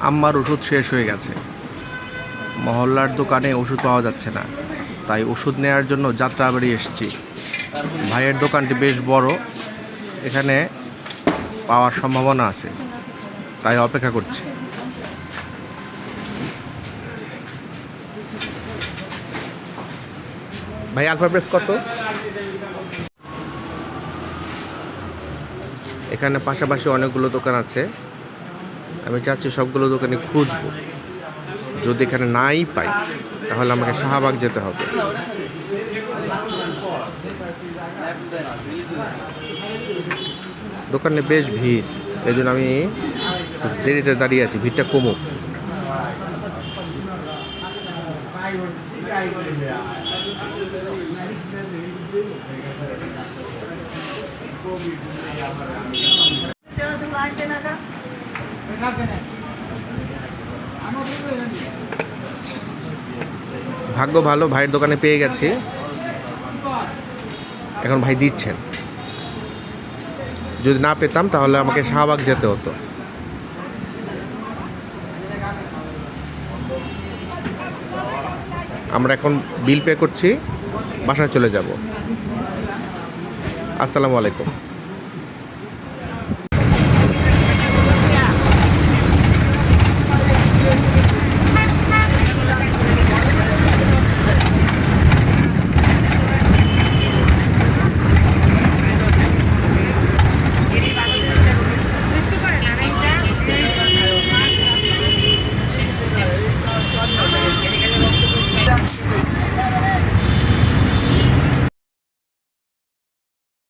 আম্মার ওষুধ শেষ হয়ে গেছে। মহল্লার দোকানে ওষুধ পাওয়া যাচ্ছে না, তাই ওষুধ নেওয়ার জন্য যাত্রাবাড়ি এসেছি। ভাইয়ের দোকানটি বেশ বড়, এখানে পাওয়ার সম্ভাবনা আছে, তাই অপেক্ষা করছি। ভাই আলফা প্রেস কত? এখানে পাশাপাশি অনেকগুলো দোকান আছে, আমি চাচ্ছি সবগুলো দোকানে খুঁজবো। যদি এখানে নাই পাই তাহলে আমাকে শাহবাগ যেতে হবে। দোকানে বেশ ভিড়, এই জন্য আমি দেরিতে দাঁড়িয়ে আছি, ভিড়টা কমুক। ভাগ্য ভালো, ভাইয়ের দোকানে পেয়ে গেছি, এখন ভাই দিচ্ছেন। যদি না পেতাম তাহলে আমাকে শাহবাগ যেতে হতো। আমরা এখন বিল পে করছি, বাসায় চলে যাব। আসসালামু আলাইকুম।